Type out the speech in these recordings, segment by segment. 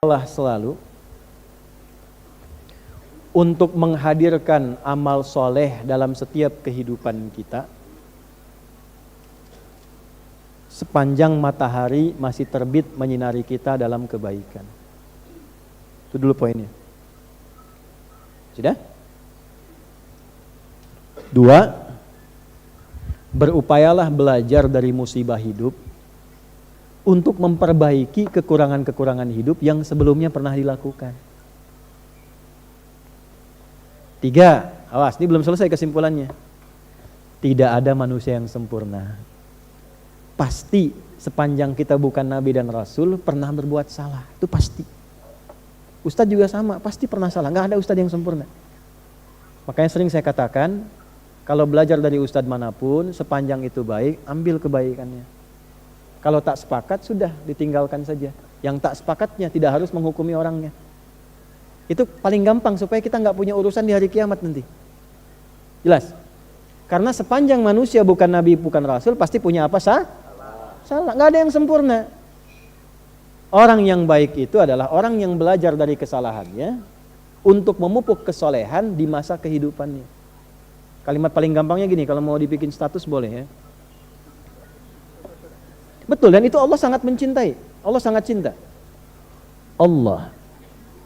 Allah selalu untuk menghadirkan amal soleh dalam setiap kehidupan kita sepanjang matahari masih terbit menyinari kita dalam kebaikan. Itu dulu poinnya. Sudah? 2, berupayalah belajar dari musibah hidup untuk memperbaiki kekurangan-kekurangan hidup yang sebelumnya pernah dilakukan. 3, awas, ini belum selesai kesimpulannya. Tidak ada manusia yang sempurna. Pasti sepanjang kita bukan nabi dan rasul pernah berbuat salah, itu pasti. Ustadz juga sama, pasti pernah salah, gak ada ustadz yang sempurna. Makanya sering saya katakan, kalau belajar dari ustadz manapun, sepanjang itu baik, ambil kebaikannya. Kalau tak sepakat, sudah ditinggalkan saja. Yang tak sepakatnya tidak harus menghukumi orangnya. Itu paling gampang supaya kita gak punya urusan di hari kiamat nanti. Jelas? Karena sepanjang manusia bukan nabi, bukan rasul, pasti punya apa? Salah. Gak ada yang sempurna. Orang yang baik itu adalah orang yang belajar dari kesalahannya untuk memupuk kesolehan di masa kehidupannya. Kalimat paling gampangnya gini, kalau mau dibikin status boleh ya. Betul, dan itu Allah sangat mencintai. Allah sangat cinta. Allah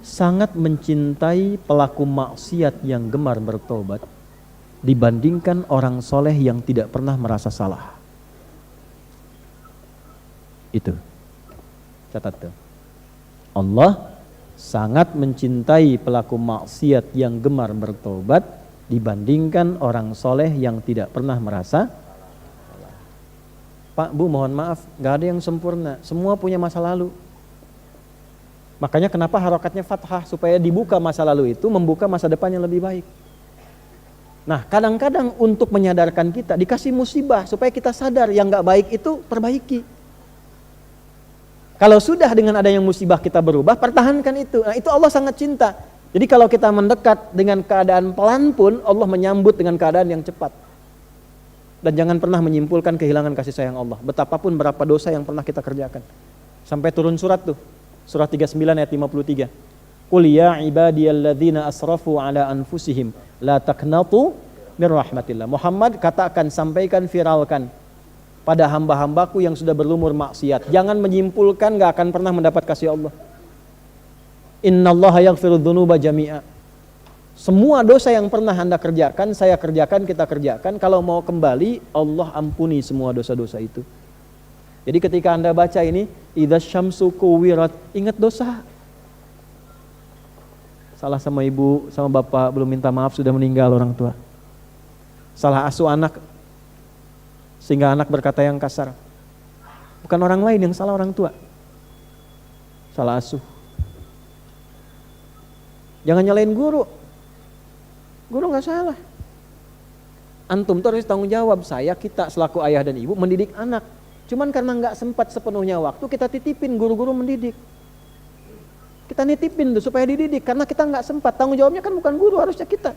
sangat mencintai pelaku maksiat yang gemar bertobat dibandingkan orang soleh yang tidak pernah merasa salah. Itu. Catat tuh. Allah sangat mencintai pelaku maksiat yang gemar bertobat dibandingkan orang soleh yang tidak pernah merasa salah. Pak, Bu, mohon maaf, gak ada yang sempurna, semua punya masa lalu. Makanya kenapa harokatnya fathah, supaya dibuka masa lalu itu, membuka masa depan yang lebih baik. Nah, kadang-kadang untuk menyadarkan kita, dikasih musibah supaya kita sadar yang gak baik itu perbaiki. Kalau sudah dengan adanya musibah kita berubah, pertahankan itu. Nah, itu Allah sangat cinta. Jadi kalau kita mendekat dengan keadaan pelan pun, Allah menyambut dengan keadaan yang cepat. Dan jangan pernah menyimpulkan kehilangan kasih sayang Allah. Betapapun berapa dosa yang pernah kita kerjakan. Sampai turun surat tuh. Surat 39 ayat 53. Qul ya ibadiyalladzina asrafu ala anfusihim la taqnatu mir rahmatillah. Muhammad, katakan, sampaikan, viralkan pada hamba-hambaku yang sudah berlumur maksiat. Jangan menyimpulkan gak akan pernah mendapat kasih Allah. Innallaha yaghfiru dzunuba jami'a. Semua dosa yang pernah Anda kerjakan, saya kerjakan, kita kerjakan. Kalau mau kembali, Allah ampuni semua dosa-dosa itu. Jadi ketika Anda baca ini, idza syamsu kuwirat, ingat dosa. Salah sama ibu, sama bapak, belum minta maaf, sudah meninggal orang tua. Salah asuh anak, sehingga anak berkata yang kasar. Bukan orang lain yang salah, orang tua. Salah asuh. Jangan nyalain guru. Guru gak salah. Antum tuh harus tanggung jawab. Saya, kita selaku ayah dan ibu mendidik anak. Cuman karena gak sempat sepenuhnya waktu, kita titipin guru-guru mendidik. Kita nitipin tuh supaya dididik. Karena kita gak sempat. Tanggung jawabnya kan bukan guru, harusnya kita.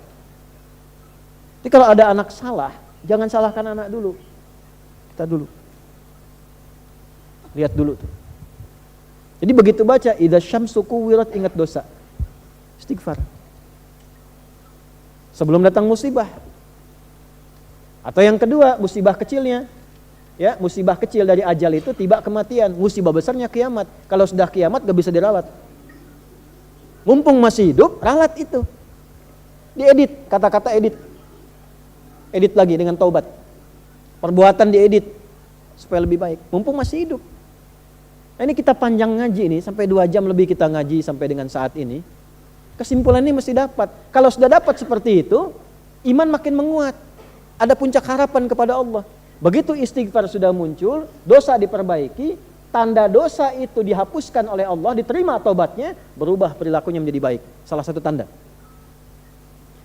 Jadi kalau ada anak salah, jangan salahkan anak dulu. Kita dulu. Lihat dulu tuh. Jadi begitu baca, idza syamsu kuwirat, ingat dosa. Istighfar. Sebelum datang musibah. Atau yang kedua, musibah kecilnya. Ya, musibah kecil dari ajal itu tiba kematian. Musibah besarnya kiamat. Kalau sudah kiamat gak bisa dirawat. Mumpung masih hidup, ralat itu. Diedit, kata-kata edit. Edit lagi dengan taubat. Perbuatan diedit supaya lebih baik. Mumpung masih hidup. Nah, ini kita panjang ngaji ini, sampai 2 jam lebih kita ngaji sampai dengan saat ini. Kesimpulan ini mesti dapat. Kalau sudah dapat seperti itu, iman makin menguat. Ada puncak harapan kepada Allah. Begitu istighfar sudah muncul, dosa diperbaiki, tanda dosa itu dihapuskan oleh Allah, diterima taubatnya, berubah perilakunya menjadi baik. Salah satu tanda.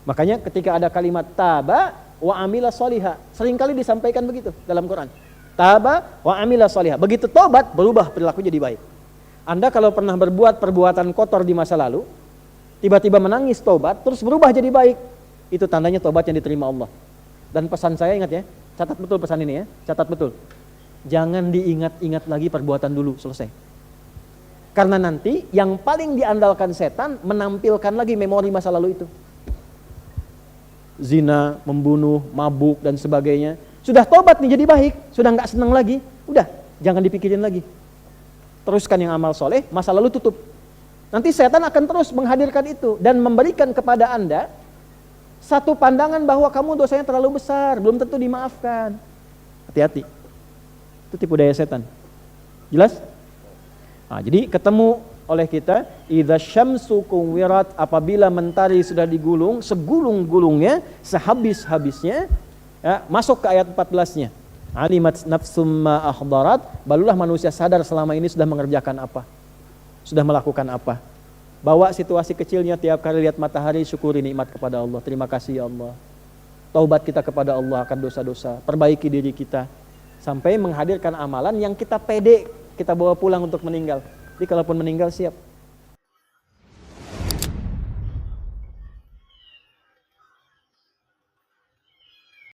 Makanya ketika ada kalimat taba wa amila sholiha, seringkali disampaikan begitu dalam Quran. Taba wa amila sholiha. Begitu taubat, berubah perilakunya jadi baik. Anda kalau pernah berbuat perbuatan kotor di masa lalu, tiba-tiba menangis taubat, terus berubah jadi baik, itu tandanya taubat yang diterima Allah. Dan pesan saya, ingat ya, catat betul pesan ini ya, catat betul. Jangan diingat-ingat lagi perbuatan dulu, selesai. Karena nanti yang paling diandalkan setan menampilkan lagi memori masa lalu itu. Zina, membunuh, mabuk dan sebagainya. Sudah tobat nih jadi baik, sudah nggak senang lagi, udah jangan dipikirin lagi. Teruskan yang amal soleh, masa lalu tutup. Nanti setan akan terus menghadirkan itu dan memberikan kepada Anda satu pandangan bahwa kamu dosanya terlalu besar, belum tentu dimaafkan. Hati-hati. Itu tipu daya setan. Jelas? Nah, jadi ketemu oleh kita, idza syamsu kuwirat, apabila mentari sudah digulung, segulung-gulungnya, sehabis-habisnya, ya, masuk ke ayat 14-nya. Alimat nafsum ma ahdarat, barulah manusia sadar selama ini sudah mengerjakan apa, sudah melakukan apa. Bawa situasi kecilnya tiap kali lihat matahari, syukuri nikmat kepada Allah. Terima kasih ya Allah. Taubat kita kepada Allah akan dosa-dosa, perbaiki diri kita sampai menghadirkan amalan yang kita pede kita bawa pulang untuk meninggal. Jadi kalaupun meninggal siap.